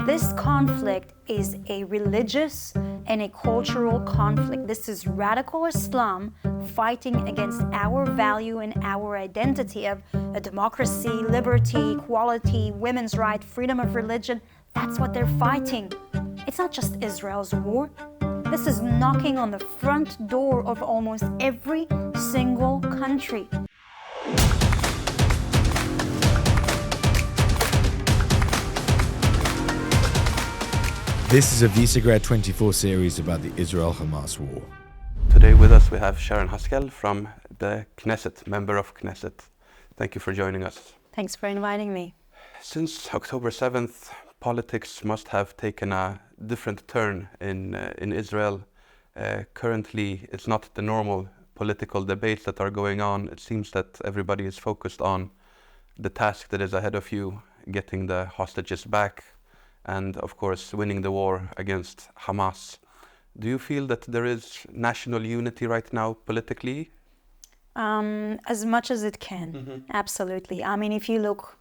This conflict is a religious and a cultural conflict. This is radical Islam fighting against our value and our identity of a democracy, liberty, equality, women's rights, freedom of religion. That's what they're fighting. It's not just Israel's war. This is knocking on the front door of almost every single country. This is a Visegrad 24 series about the Israel-Hamas war. Today with us we have Sharren Haskel from the Knesset, member of Knesset. Thank you for joining us. Thanks for inviting me. Since October 7th, politics must have taken a different turn in Israel. Currently, it's not the normal political debates that are going on. It seems that everybody is focused on the task that is ahead of you, getting the hostages back, and of course winning the war against Hamas. Do you feel that there is national unity right now politically? As much as it can, absolutely. I mean, if you look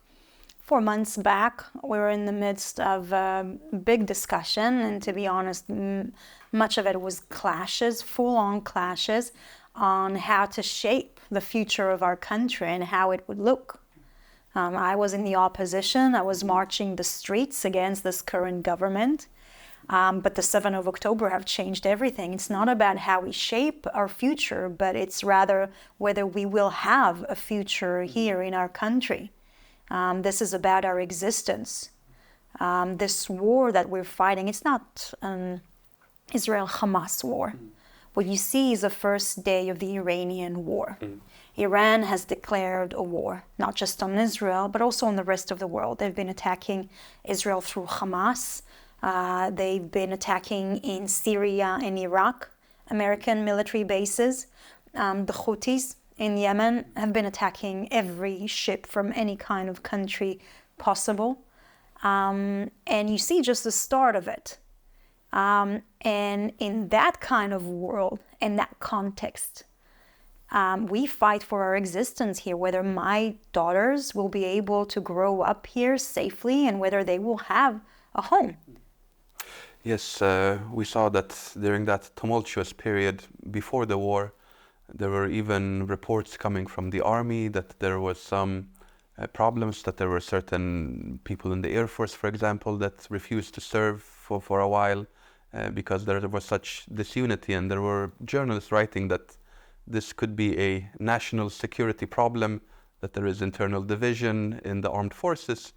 4 months back, we were in the midst of a big discussion, and to be honest, much of it was clashes, full-on clashes, on how to shape the future of our country and how it would look. I was in the opposition. I was marching the streets against this current government. But the 7th of October have changed everything. It's not about how we shape our future, but it's rather whether we will have a future here in our country. This is about our existence. This war that we're fighting, it's not an Israel-Hamas war. What you see is the first day of the Iranian war. Iran has declared a war, not just on Israel, but also on the rest of the world. They've been attacking Israel through Hamas. They've been attacking in Syria and Iraq, American military bases. The Houthis in Yemen have been attacking every ship from any kind of country possible. And you see just the start of it. And in that kind of world, in that context, we fight for our existence here, whether my daughters will be able to grow up here safely and whether they will have a home. Yes, we saw that during that tumultuous period before the war, there were even reports coming from the army that there was some problems, that there were certain people in the Air Force, for example, that refused to serve for a while because there was such disunity, and there were journalists writing that this could be a national security problem, that there is internal division in the armed forces.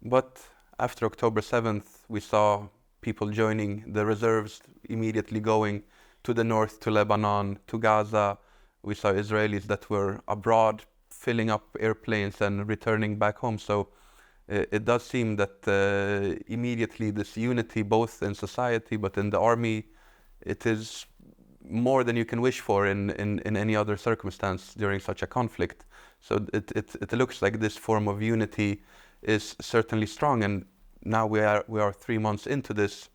But after October 7th, we saw people joining the reserves, immediately going to the north, to Lebanon, to Gaza. We saw Israelis that were abroad, filling up airplanes and returning back home. So it does seem that immediately this unity, both in society but in the army, it is more than you can wish for in any other circumstance during such a conflict. So it looks like this form of unity is certainly strong, and now we are 3 months into this.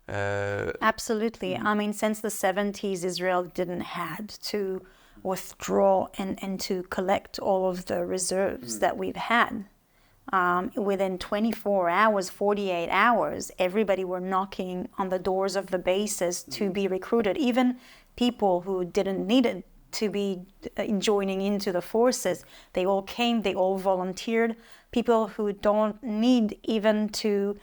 Absolutely. I mean, since the 70s, Israel didn't had to withdraw and to collect all of the reserves that we've had. Within 24 hours, 48 hours, everybody were knocking on the doors of the bases to be recruited. Even people who didn't need it to be joining into the forces, they all came, they all volunteered. People who don't need even to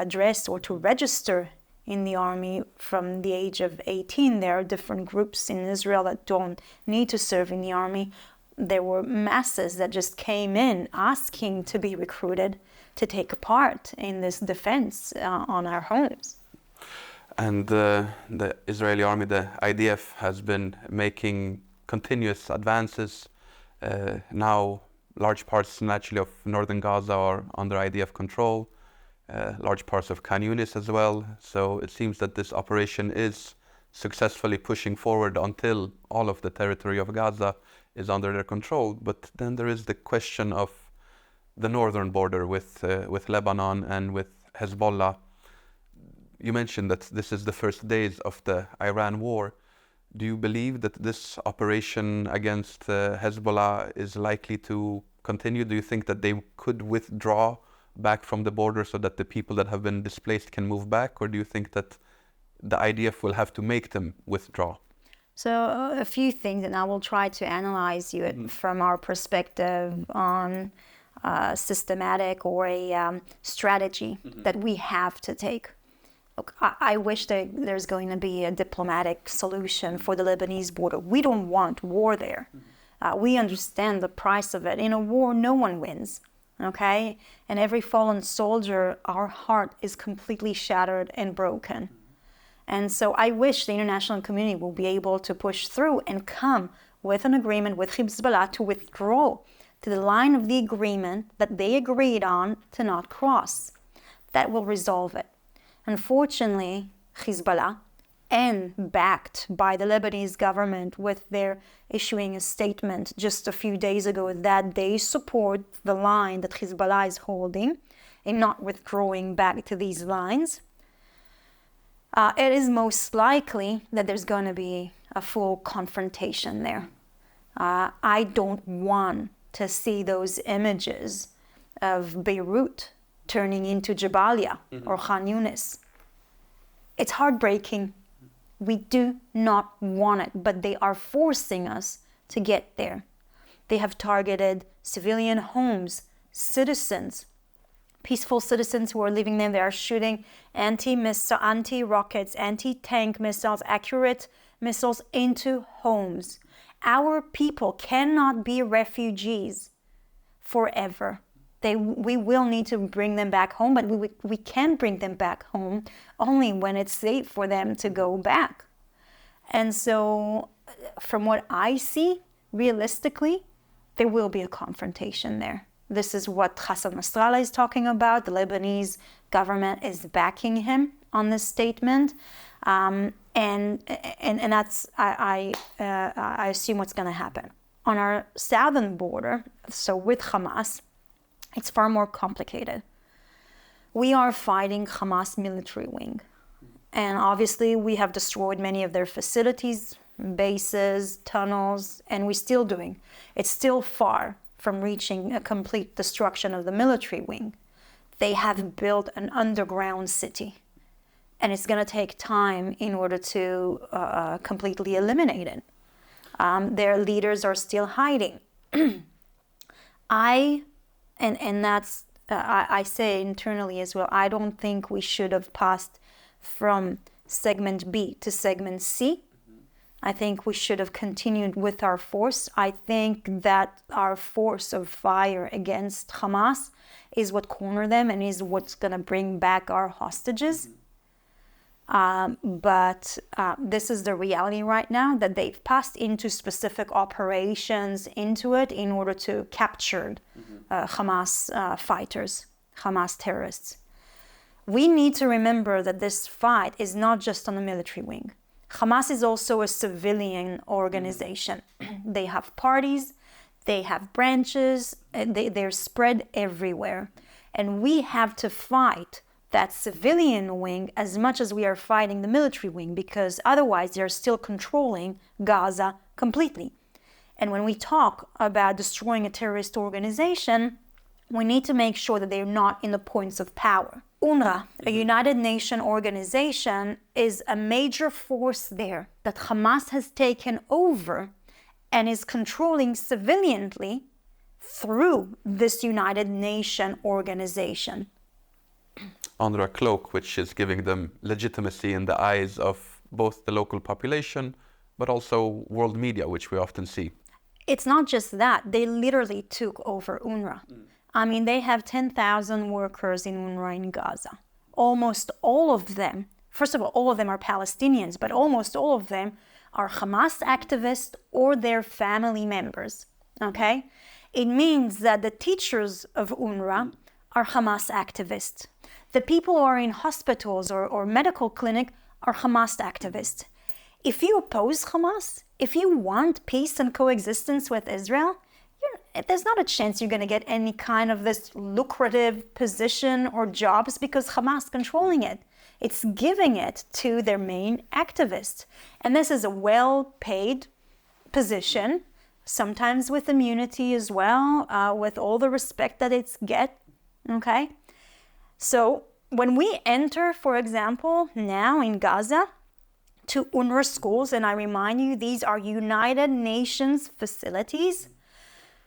address or to register in the army from the age of 18. There are different groups in Israel that don't need to serve in the army. There were masses that just came in asking to be recruited to take a part in this defense on our homes. And the Israeli army, the IDF, has been making continuous advances. Now large parts naturally of northern Gaza are under IDF control, large parts of Khan Yunis as well. So it seems that this operation is successfully pushing forward until all of the territory of Gaza is under their control. But then there is the question of the northern border with Lebanon and with Hezbollah. You mentioned that this is the first days of the Iran war. Do you believe that this operation against Hezbollah is likely to continue? Do you think that they could withdraw back from the border so that the people that have been displaced can move back? Or do you think that the IDF will have to make them withdraw? So a few things, and I will try to analyze it from our perspective on systematic or a strategy that we have to take. Look, I wish that there's going to be a diplomatic solution for the Lebanese border. We don't want war there. We understand the price of it. In a war, no one wins, okay? And every fallen soldier, our heart is completely shattered and broken. And so I wish the international community will be able to push through and come with an agreement with Hezbollah to withdraw to the line of the agreement that they agreed on to not cross. That will resolve it. Unfortunately, Hezbollah, and backed by the Lebanese government with their issuing a statement just a few days ago that they support the line that Hezbollah is holding in not withdrawing back to these lines, it is most likely that there's going to be a full confrontation there. I don't want to see those images of Beirut turning into Jabalia or Khan Yunis. It's heartbreaking. We do not want it, but they are forcing us to get there. They have targeted civilian homes, citizens, peaceful citizens who are living there. They are shooting anti-rockets, anti-tank missiles, accurate missiles into homes. Our people cannot be refugees forever. We will need to bring them back home, but we can bring them back home only when it's safe for them to go back. And so, from what I see, realistically, there will be a confrontation there. This is what Hassan Nasrallah is talking about. The Lebanese government is backing him on this statement. And that's, I assume what's going to happen. On our southern border, so with Hamas, it's far more complicated. We are fighting Hamas military wing. And obviously we have destroyed many of their facilities, bases, tunnels, and we're still doing. It's still far from reaching a complete destruction of the military wing. They have built an underground city. And it's going to take time in order to completely eliminate it. Their leaders are still hiding. And that's, I say internally as well, I don't think we should have passed from segment B to segment C. I think we should have continued with our force. I think that our force of fire against Hamas is what cornered them and is what's going to bring back our hostages. But this is the reality right now, that they've passed into specific operations into it in order to capture Hamas fighters, Hamas terrorists. We need to remember that this fight is not just on the military wing. Hamas is also a civilian organization. They have parties, they have branches, they're spread everywhere. And we have to fight that civilian wing as much as we are fighting the military wing, because otherwise they're still controlling Gaza completely. And when we talk about destroying a terrorist organization, we need to make sure that they're not in the points of power. UNRWA, a United Nations organization, is a major force there that Hamas has taken over and is controlling civilianly through this United Nations organization. Under a cloak, which is giving them legitimacy in the eyes of both the local population, but also world media, which we often see. It's not just that, they literally took over UNRWA. I mean, they have 10,000 workers in UNRWA in Gaza. Almost all of them, first of all of them are Palestinians, but almost all of them are Hamas activists or their family members, okay? It means that the teachers of UNRWA are Hamas activists. The people who are in hospitals or medical clinic are Hamas activists. If you oppose Hamas, if you want peace and coexistence with Israel, there's not a chance you're going to get any kind of this lucrative position or jobs because Hamas controlling it. It's giving it to their main activists. And this is a well-paid position, sometimes with immunity as well, with all the respect that it's get, okay? So when we enter, for example, now in Gaza, to UNRWA schools, and I remind you, these are United Nations facilities,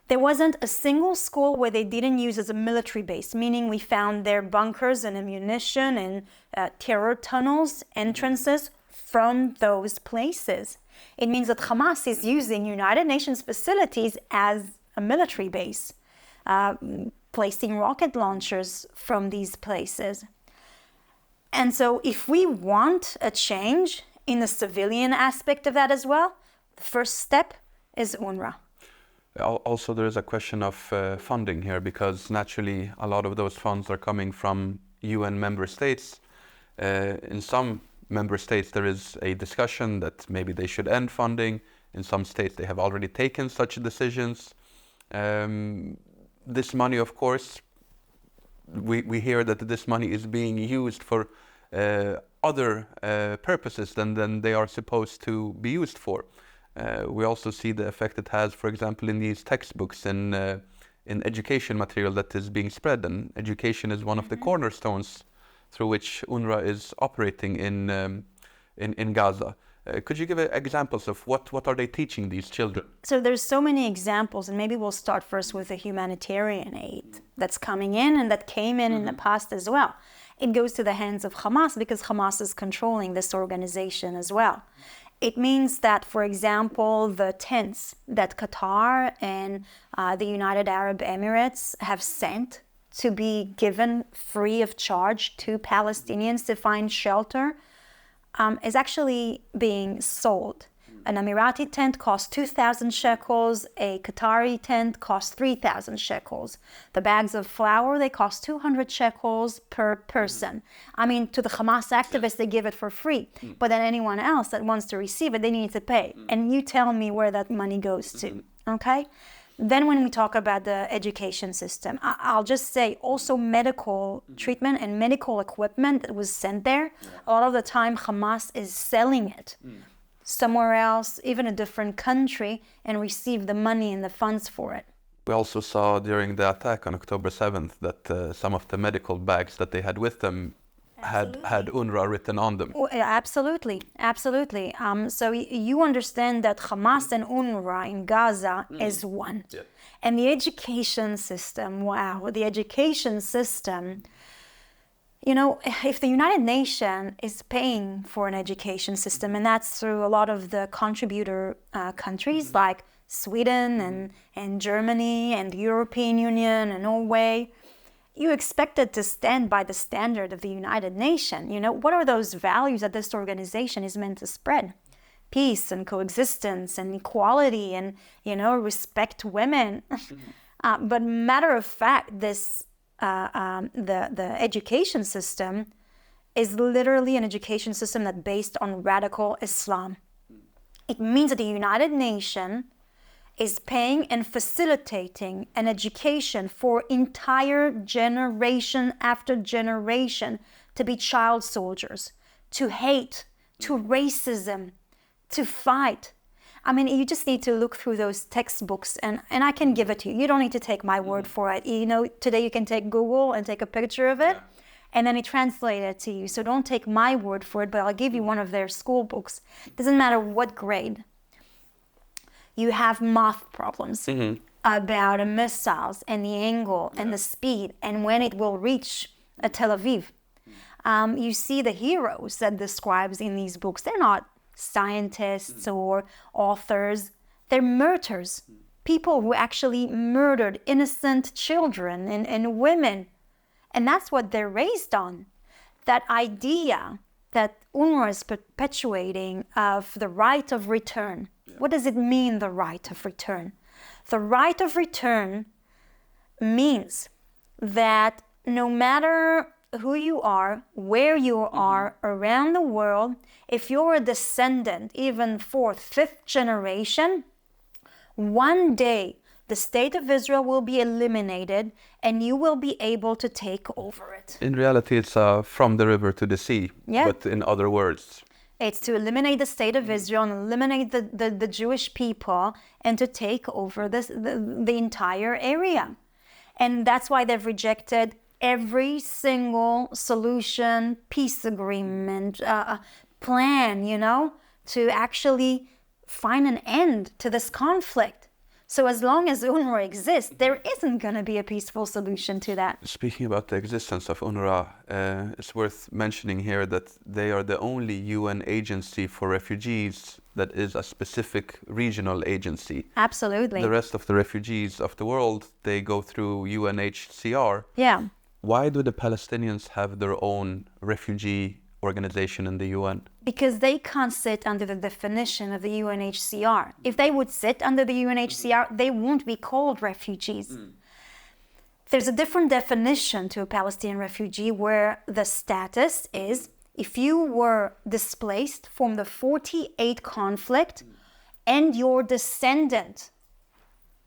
there wasn't a single school where they didn't use as a military base, meaning we found their bunkers and ammunition and terror tunnels, entrances from those places. It means that Hamas is using United Nations facilities as a military base, placing rocket launchers from these places. And so if we want a change in the civilian aspect of that as well, the first step is UNRWA. Also, there is a question of funding here, because naturally a lot of those funds are coming from UN member states. In some member states there is a discussion that maybe they should end funding. In some states they have already taken such decisions. This money, of course, we hear that this money is being used for other purposes than they are supposed to be used for. We also see the effect it has, for example, in these textbooks in education material that is being spread. And education is one of the cornerstones through which UNRWA is operating in Gaza. Could you give examples of what are they teaching these children? So there's so many examples, and maybe we'll start first with the humanitarian aid that's coming in and that came in the past as well. It goes to the hands of Hamas because Hamas is controlling this organization as well. It means that, for example, the tents that Qatar and the United Arab Emirates have sent to be given free of charge to Palestinians to find shelter is actually being sold. An Emirati tent costs 2,000 shekels, a Qatari tent costs 3,000 shekels. The bags of flour, they cost 200 shekels per person. I mean, to the Hamas activists, they give it for free. But then anyone else that wants to receive it, they need to pay. And you tell me where that money goes to, okay? Then when we talk about the education system, I'll just say also medical treatment and medical equipment that was sent there. A lot of the time, Hamas is selling it somewhere else, even a different country, and receive the money and the funds for it. We also saw during the attack on October 7th that some of the medical bags that they had with them had UNRWA written on them. Oh, absolutely, absolutely. So you understand that Hamas and UNRWA in Gaza is one. Yeah. And the education system, wow, the education system, you know, if the United Nations is paying for an education system, and that's through a lot of the contributor countries like Sweden and Germany and the European Union and Norway, you expect it to stand by the standard of the United Nations. You know, what are those values that this organization is meant to spread? Peace and coexistence and equality and, you know, respect women. But matter of fact, this the education system is literally an education system that's based on radical Islam. It means that the United Nations is paying and facilitating an education for entire generation after generation to be child soldiers, to hate, to racism, to fight. I mean, you just need to look through those textbooks and I can give it to you. You don't need to take my word for it. You know, today you can take Google and take a picture of it and then it translates it to you. So don't take my word for it, but I'll give you one of their school books. Doesn't matter what grade. You have math problems about missiles and the angle and the speed and when it will reach Tel Aviv. You see the heroes that describes in these books. They're not scientists or authors. They're martyrs. People who actually murdered innocent children and women. And that's what they're raised on. That idea that UNRWA is perpetuating of the right of return. What does it mean, the right of return? The right of return means that no matter who you are, where you are around the world, if you're a descendant, even fourth, fifth generation, one day the state of Israel will be eliminated and you will be able to take over it. In reality, it's from the river to the sea, but in other words. It's to eliminate the state of Israel and eliminate the Jewish people and to take over the entire area. And that's why they've rejected every single solution, peace agreement, plan, to actually find an end to this conflict. So as long as UNRWA exists, there isn't going to be a peaceful solution to that. Speaking about the existence of UNRWA, it's worth mentioning here that they are the only UN agency for refugees that is a specific regional agency. Absolutely. The rest of the refugees of the world, they go through UNHCR. Yeah. Why do the Palestinians have their own refugee organization in the UN? Because they can't sit under the definition of the UNHCR. If they would sit under the UNHCR, they won't be called refugees. There's a different definition to a Palestinian refugee where the status is if you were displaced from the 48 conflict and your descendants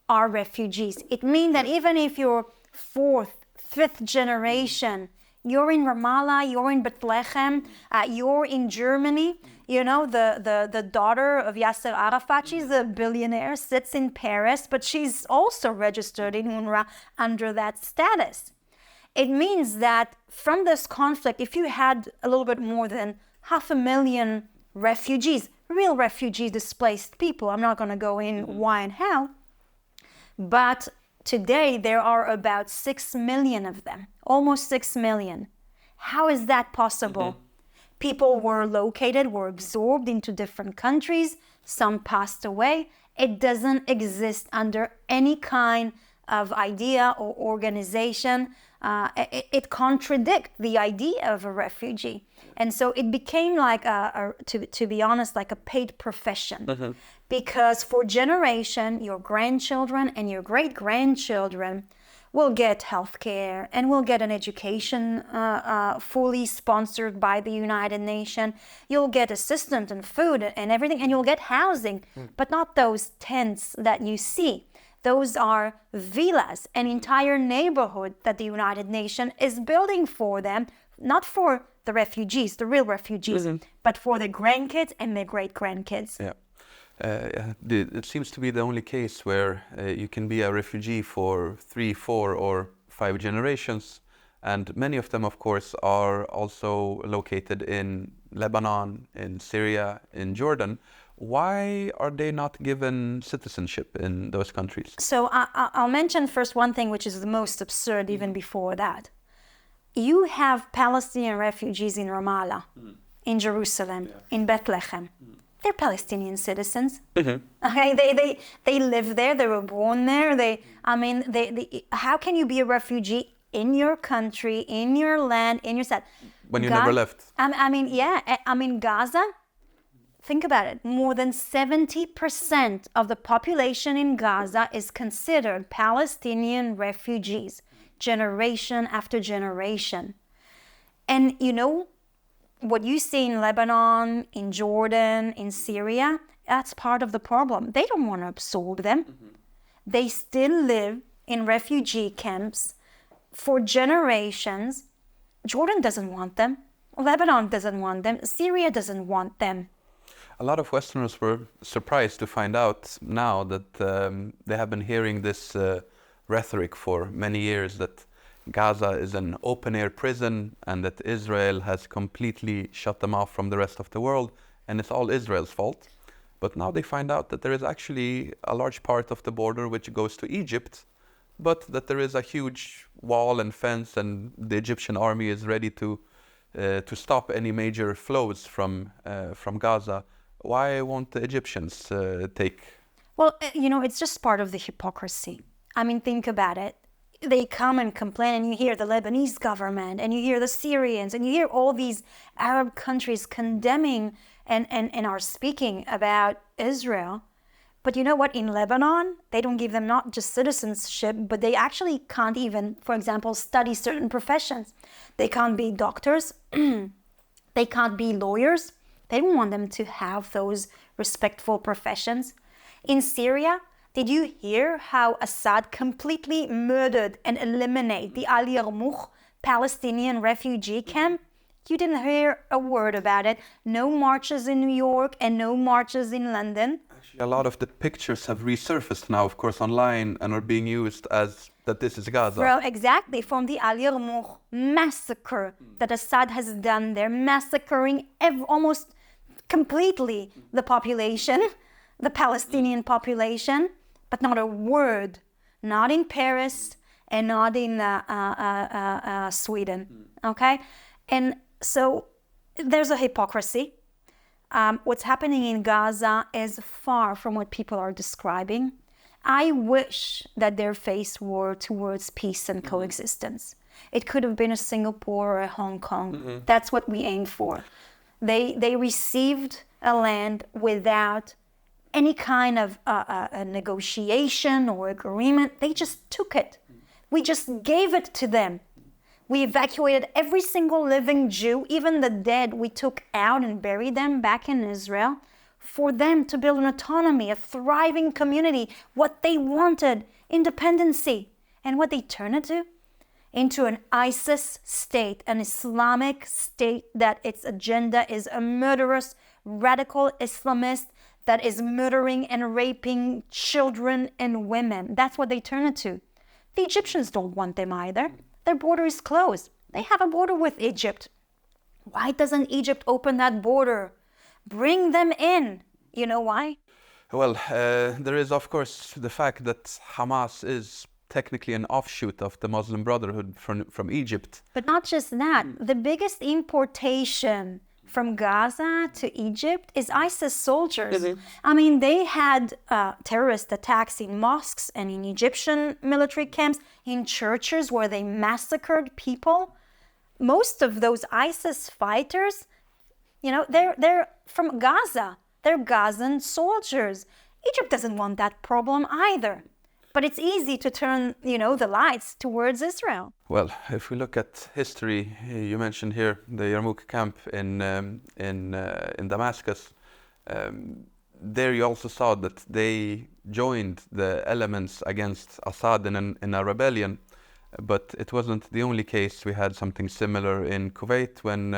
are refugees. It means that even if you're fourth, fifth generation, you're in Ramallah, you're in Bethlehem, you're in Germany. The daughter of Yasser Arafat, she's a billionaire, sits in Paris, but she's also registered in UNRWA under that status. It means that from this conflict, if you had a little bit more than 500,000 refugees, real refugees, displaced people, I'm not going to go in why and how, but today there are about 6 million of them, almost 6 million. How is that possible? People were absorbed into different countries, some passed away. It doesn't exist under any kind of idea or organization. It contradicts the idea of a refugee. And so it became like, to be honest, like a paid profession. Because for generation, your grandchildren and your great-grandchildren will get health care and will get an education fully sponsored by the United Nations. You'll get assistance and food and everything, and you'll get housing, but not those tents that you see. Those are villas, an entire neighborhood that the United Nations is building for them, not for the refugees, the real refugees, but for their grandkids and their great-grandkids. Yeah. It seems to be the only case where you can be a refugee for 3, 4, or 5 generations. And many of them, of course, are also located in Lebanon, in Syria, in Jordan. Why are they not given citizenship in those countries? So I'll mention first one thing, which is the most absurd even before that. You have Palestinian refugees in Ramallah, in Jerusalem, in Bethlehem. They're Palestinian citizens. Okay, they live there. They were born there. How can you be a refugee in your country, in your land, in your state? When you never left. Gaza. Think about it. More than 70% of the population in Gaza is considered Palestinian refugees, generation after generation. And what you see in Lebanon, in Jordan, in Syria, that's part of the problem. They don't want to absorb them. They still live in refugee camps for generations. Jordan doesn't want them. Lebanon doesn't want them. Syria doesn't want them. A lot of Westerners were surprised to find out now that they have been hearing this rhetoric for many years that Gaza is an open-air prison and that Israel has completely shut them off from the rest of the world and it's all Israel's fault. But now they find out that there is actually a large part of the border which goes to Egypt, but that there is a huge wall and fence and the Egyptian army is ready to stop any major flows from Gaza. Why won't the Egyptians take? Well, it's just part of the hypocrisy. Think about it. They come and complain, and you hear the Lebanese government, and you hear the Syrians, and you hear all these Arab countries condemning and are speaking about Israel. But you know what? In Lebanon, they don't give them not just citizenship, but they actually can't even, for example, study certain professions. They can't be doctors. They can't be lawyers. They don't want them to have those respectful professions. In Syria, did you hear how Assad completely murdered and eliminated the Al Yarmouk Palestinian refugee camp? You didn't hear a word about it. No marches in New York and no marches in London. A lot of the pictures have resurfaced now, of course, online and are being used as that this is Gaza. Exactly, from the Al Yarmouk massacre that Assad has done. They're massacring almost completely the population, the Palestinian population, but not a word, not in Paris and not in Sweden, okay? And so there's a hypocrisy. What's happening in Gaza is far from what people are describing. I wish that their face were towards peace and coexistence. It could have been a Singapore or a Hong Kong. That's what we aim for. They received a land without any kind of a negotiation or agreement. They just took it. We just gave it to them. We evacuated every single living Jew, even the dead, we took out and buried them back in Israel for them to build an autonomy, a thriving community, what they wanted, independency. And what they turned it to? Into an ISIS state, an Islamic state that its agenda is a murderous, radical Islamist that is murdering and raping children and women. That's what they turn it to. The Egyptians don't want them either. Their border is closed. They have a border with Egypt. Why doesn't Egypt open that border? Bring them in. You know why? Well, there is, of course, the fact that Hamas is technically an offshoot of the Muslim Brotherhood from Egypt. But not just that. The biggest importation from Gaza to Egypt is ISIS soldiers. I mean, they had terrorist attacks in mosques and in Egyptian military camps, in churches where they massacred people. Most of those ISIS fighters, they're from Gaza. They're Gazan soldiers. Egypt doesn't want that problem either. But it's easy to turn, the lights towards Israel. Well, if we look at history, you mentioned here the Yarmouk camp in Damascus. There you also saw that they joined the elements against Assad in a rebellion. But it wasn't the only case. We had something similar in Kuwait when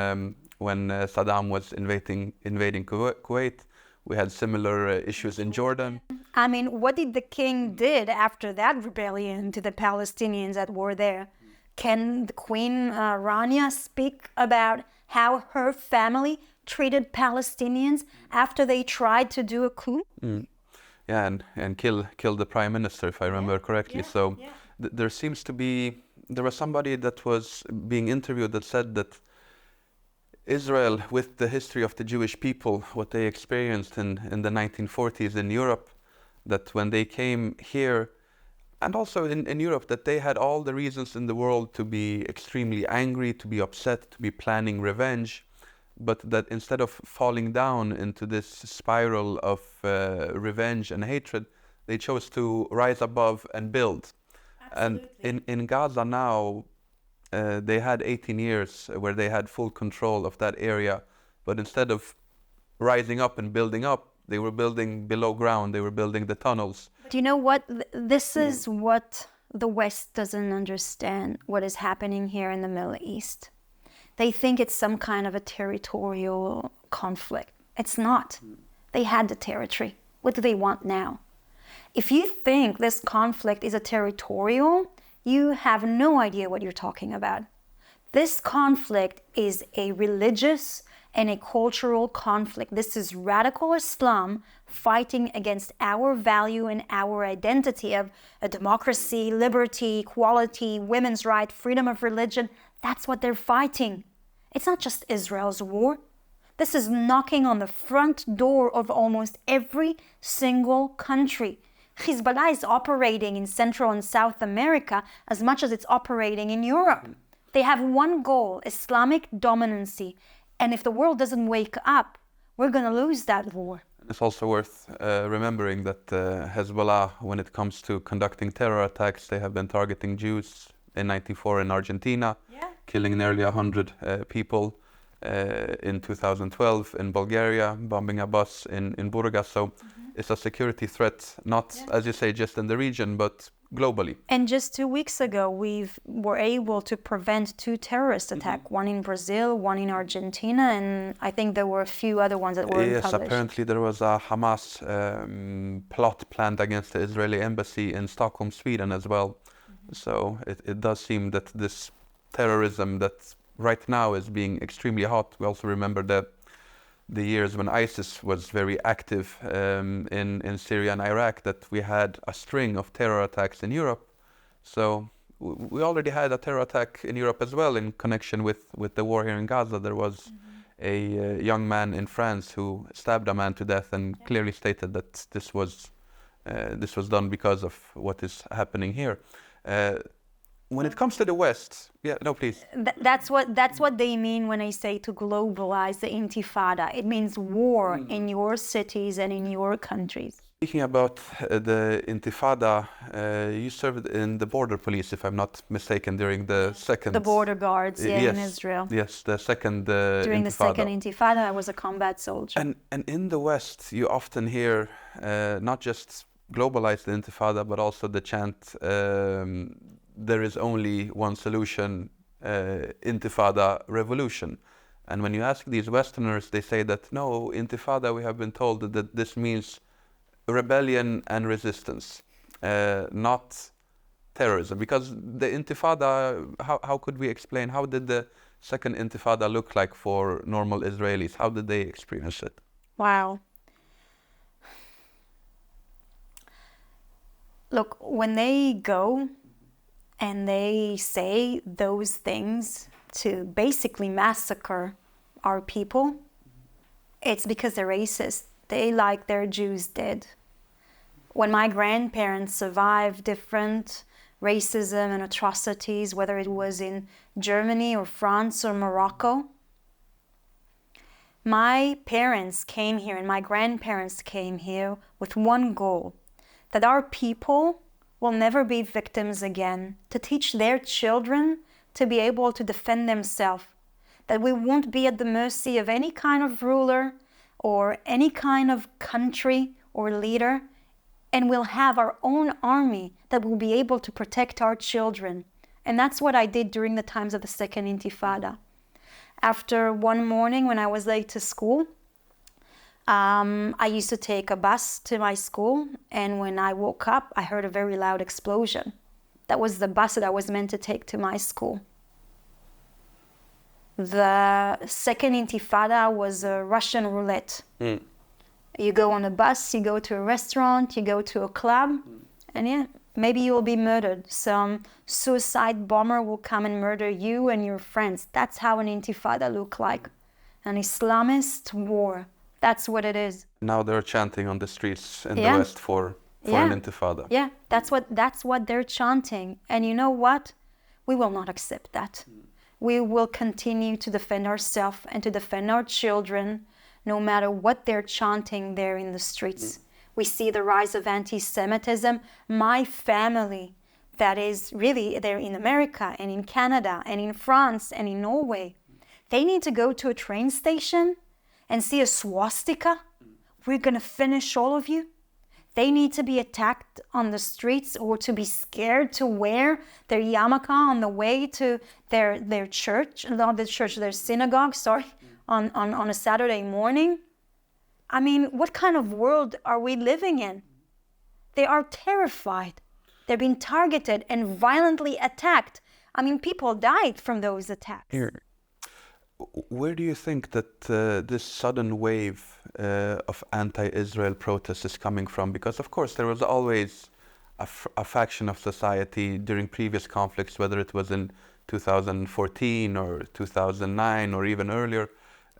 Saddam was invading Kuwait. We had similar issues in Jordan. I mean, what did the king did after that rebellion to the Palestinians that were there? Can the Queen Rania speak about how her family treated Palestinians after they tried to do a coup? Yeah, and kill the prime minister, if I remember correctly. There seems to be, there was somebody that was being interviewed that said that Israel, with the history of the Jewish people, what they experienced in the 1940s in Europe, that when they came here, and also in Europe, that they had all the reasons in the world to be extremely angry, to be upset, to be planning revenge, but that instead of falling down into this spiral of revenge and hatred, they chose to rise above and build. Absolutely. And in Gaza now, they had 18 years where they had full control of that area, but instead of rising up and building up, they were building below ground, they were building the tunnels. Do you know what? This is what the West doesn't understand, what is happening here in the Middle East. They think it's some kind of a territorial conflict. It's not. They had the territory. What do they want now? If you think this conflict is a territorial, you have no idea what you're talking about. This conflict is a religious and a cultural conflict. This is radical Islam fighting against our value and our identity of a democracy, liberty, equality, women's rights, freedom of religion. That's what they're fighting. It's not just Israel's war. This is knocking on the front door of almost every single country. Hezbollah is operating in Central and South America as much as it's operating in Europe. They have one goal, Islamic dominancy. And if the world doesn't wake up, we're going to lose that war. It's also worth remembering that Hezbollah, when it comes to conducting terror attacks, they have been targeting Jews in '94 in Argentina, killing nearly 100 people. In 2012 in Bulgaria, bombing a bus in Burgas. So it's a security threat, not, as you say, just in the region, but globally. And just 2 weeks ago, we were able to prevent 2 terrorist attacks, one in Brazil, one in Argentina, and I think there were a few other ones that weren't Yes, published. apparently there was a Hamas plot planned against the Israeli embassy in Stockholm, Sweden as well. So it does seem that this terrorism that right now is being extremely hot. We also remember the years when ISIS was very active in Syria and Iraq, that we had a string of terror attacks in Europe. So we already had a terror attack in Europe as well in connection with the war here in Gaza. There was a young man in France who stabbed a man to death and clearly stated that this was done because of what is happening here. When it comes to the West, please. That's what they mean when I say to globalize the Intifada. It means war in your cities and in your countries. Speaking about the Intifada, you served in the border police, if I'm not mistaken, during the second... The border guards, in Israel. Yes, the second During Intifada. the second Intifada, I was a combat soldier. And in the West, you often hear not just globalize the Intifada, but also the chant, there is only one solution, Intifada revolution. And when you ask these Westerners, they say that no, Intifada, we have been told that this means rebellion and resistance, not terrorism. Because the Intifada, how could we explain, how did the second Intifada look like for normal Israelis? How did they experience it? Wow. Look, when they go and they say those things to basically massacre our people, it's because they're racist. They like their Jews dead. When my grandparents survived different racism and atrocities, whether it was in Germany or France or Morocco, my parents came here and my grandparents came here with one goal, that our people will never be victims again, to teach their children to be able to defend themselves, that we won't be at the mercy of any kind of ruler or any kind of country or leader, and we'll have our own army that will be able to protect our children. And that's what I did during the times of the second Intifada. After one morning when I was late to school, I used to take a bus to my school, and when I woke up, I heard a very loud explosion. That was the bus that I was meant to take to my school. The second Intifada was a Russian roulette. You go on a bus, you go to a restaurant, you go to a club, and maybe you will be murdered. Some suicide bomber will come and murder you and your friends. That's how an Intifada looked like. An Islamist war. That's what it is. Now they're chanting on the streets in the West for an Intifada. Yeah, that's what they're chanting. And you know what? We will not accept that. We will continue to defend ourselves and to defend our children, no matter what they're chanting there in the streets. We see the rise of anti-Semitism. My family, that is really there in America and in Canada and in France and in Norway, they need to go to a train station and see a swastika. We're going to finish all of you. They need to be attacked on the streets or to be scared to wear their yarmulke on the way to their church, not the church, their synagogue, on a Saturday morning. I mean, what kind of world are we living in? They are terrified. They're being targeted and violently attacked. I mean, people died from those attacks. Where do you think that this sudden wave of anti-Israel protests is coming from? Because, of course, there was always a faction of society during previous conflicts, whether it was in 2014 or 2009 or even earlier.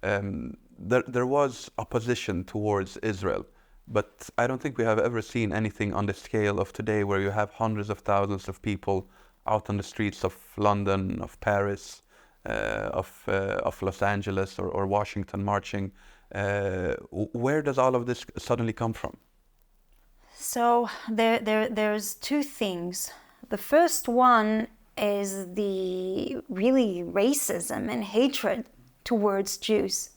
There was opposition towards Israel. But I don't think we have ever seen anything on the scale of today, where you have hundreds of thousands of people out on the streets of London, of Paris, of Los Angeles or Washington marching. Where does all of this suddenly come from? So there's two things. The first one is the really racism and hatred towards Jews.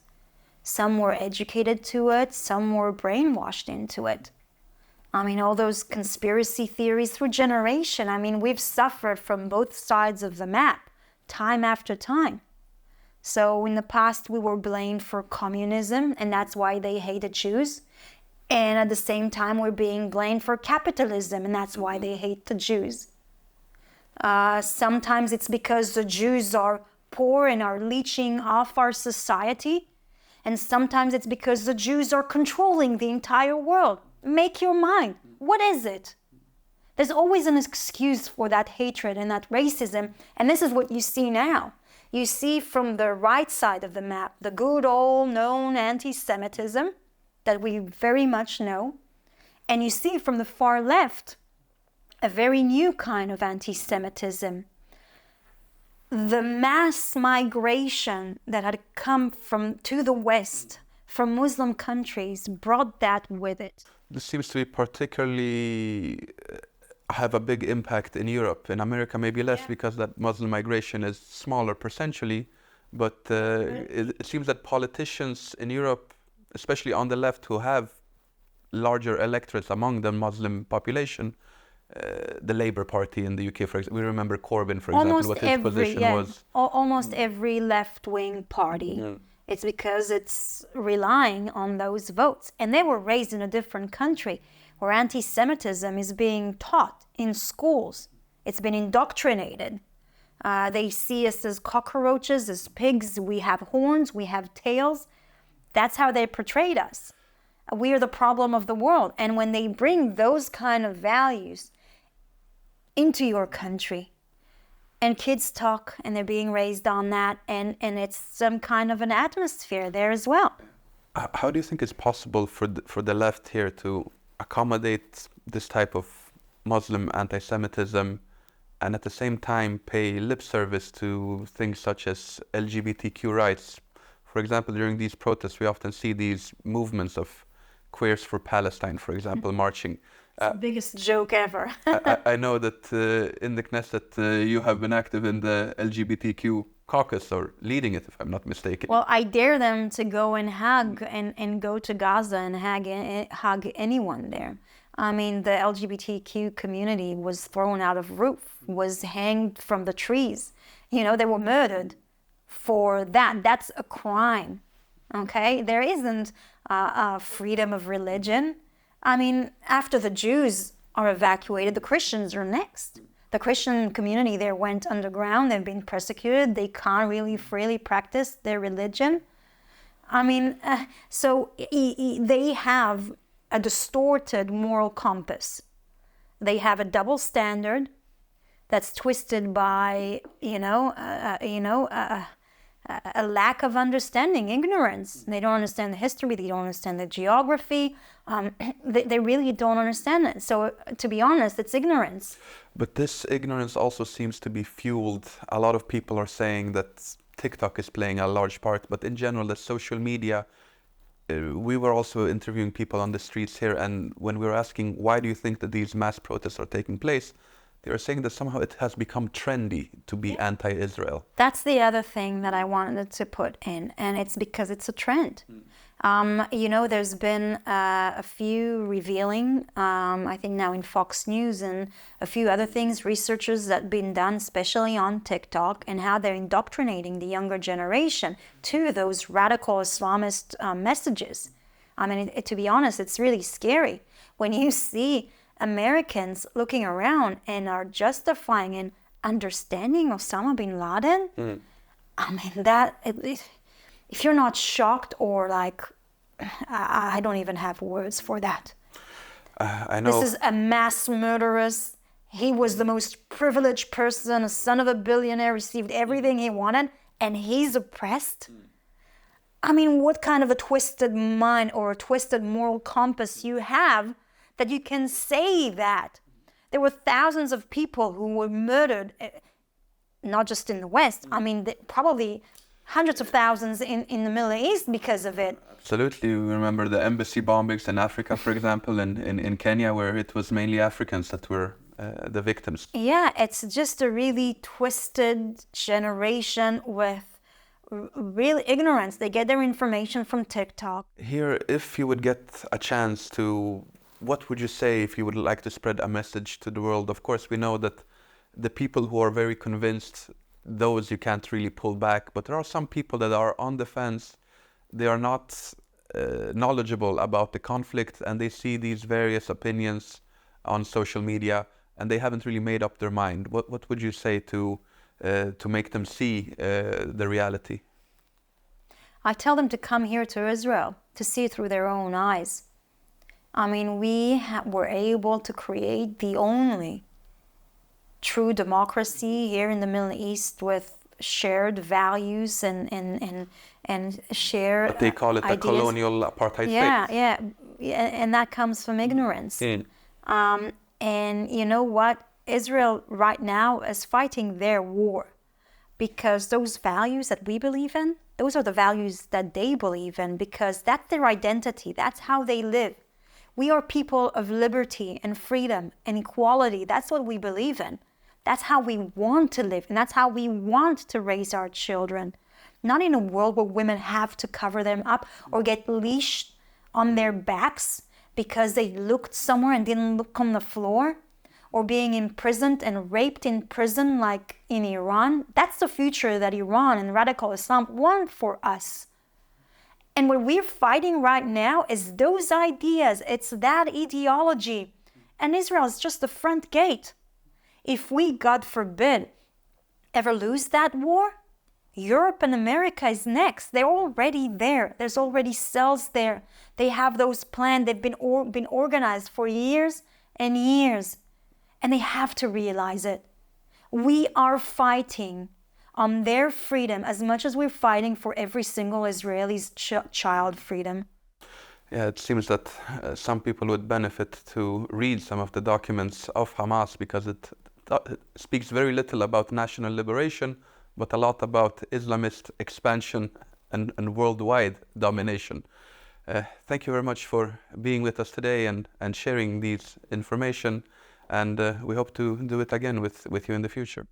Some were educated to it, some were brainwashed into it. I mean, all those conspiracy theories through generation. I mean, we've suffered from both sides of the map, time after time. So in the past, we were blamed for communism, and that's why they hated Jews. And at the same time, we're being blamed for capitalism, and that's why they hate the Jews. Sometimes it's because the Jews are poor and are leeching off our society. And sometimes it's because the Jews are controlling the entire world. Make your mind. What is it? There's always an excuse for that hatred and that racism. And this is what you see now. You see from the right side of the map, the good old known anti-Semitism that we very much know. And you see from the far left, a very new kind of anti-Semitism. The mass migration that had come to the West from Muslim countries brought that with it. This seems to be particularly have a big impact in Europe. In America, maybe less, because that Muslim migration is smaller percentually. But it seems that politicians in Europe, especially on the left, who have larger electorates among the Muslim population, the Labour Party in the UK, for example, we remember Corbyn, for example, what his position was. Almost every left-wing party. It's because it's relying on those votes. And they were raised in a different country where anti-Semitism is being taught in schools. It's been indoctrinated. They see us as cockroaches, as pigs. We have horns, we have tails. That's how they portrayed us. We are the problem of the world. And when they bring those kind of values into your country, and kids talk and they're being raised on that, and it's some kind of an atmosphere there as well. How do you think it's possible for the left here to accommodate this type of Muslim anti-Semitism and at the same time pay lip service to things such as LGBTQ rights? For example, during these protests, we often see these movements of Queers for Palestine, for example, marching. It's the biggest joke ever. I know that in the Knesset you have been active in the LGBTQ caucus, or leading it, if I'm not mistaken. Well, I dare them to go and hug and go to Gaza and hug anyone there. I mean, the LGBTQ community was thrown out of roof, was hanged from the trees. You know, they were murdered for that. That's a crime, okay? There isn't freedom of religion. I mean, after the Jews are evacuated, the Christians are next. The Christian community there went underground. They've been persecuted. They can't really freely practice their religion. I mean, so they have a distorted moral compass. They have a double standard that's twisted by, a lack of understanding, ignorance. They don't understand the history. They don't understand the geography. They really don't understand it. So, to be honest, it's ignorance. But this ignorance also seems to be fueled. A lot of people are saying that TikTok is playing a large part, but in general, the social media. We were also interviewing people on the streets here, and when we were asking, why do you think that these mass protests are taking place? They are saying that somehow it has become trendy to be anti-Israel. That's the other thing that I wanted to put in, and it's because it's a trend. There's been a few revealing, I think now in Fox News and a few other things, researchers that have been done, especially on TikTok, and how they're indoctrinating the younger generation to those radical Islamist messages. I mean, to be honest, it's really scary when you see Americans looking around and are justifying and understanding Osama bin Laden. I mean, if you're not shocked or I don't even have words for that. I know. This is a mass murderer. He was the most privileged person, a son of a billionaire, received everything he wanted, and he's oppressed. I mean, what kind of a twisted mind or a twisted moral compass you have that you can say that? There were thousands of people who were murdered, not just in the West. I mean, probably hundreds of thousands in the Middle East because of it. Absolutely. We remember the embassy bombings in Africa, for example, in Kenya, where it was mainly Africans that were the victims. Yeah, it's just a really twisted generation with real ignorance. They get their information from TikTok. Here, if you would get a chance to what would you say if you would like to spread a message to the world? Of course, we know that the people who are very convinced, those you can't really pull back, but there are some people that are on the fence. They are not knowledgeable about the conflict, and they see these various opinions on social media, and they haven't really made up their mind. What would you say to make them see the reality? I tell them to come here to Israel to see it through their own eyes. I mean, we were able to create the only true democracy here in the Middle East with shared values and shared But they call it ideas. a colonial apartheid Yeah, state. yeah, and that comes from ignorance. Mm. And you know what? Israel right now is fighting their war because those values that we believe in, those are the values that they believe in, because that's their identity. That's how they live. We are people of liberty and freedom and equality. That's what we believe in. That's how we want to live, and that's how we want to raise our children. Not in a world where women have to cover them up or get leashed on their backs because they looked somewhere and didn't look on the floor, or being imprisoned and raped in prison like in Iran. That's the future that Iran and radical Islam want for us. And what we're fighting right now is those ideas. It's that ideology. And Israel is just the front gate. If we, God forbid, ever lose that war, Europe and America is next. They're already there. There's already cells there. They have those planned. They've been organized for years and years. And they have to realize it. We are fighting on their freedom as much as we're fighting for every single Israeli's child freedom. Yeah, it seems that some people would benefit to read some of the documents of Hamas, because it speaks very little about national liberation, but a lot about Islamist expansion and worldwide domination. Thank you very much for being with us today and sharing these information, and we hope to do it again with you in the future.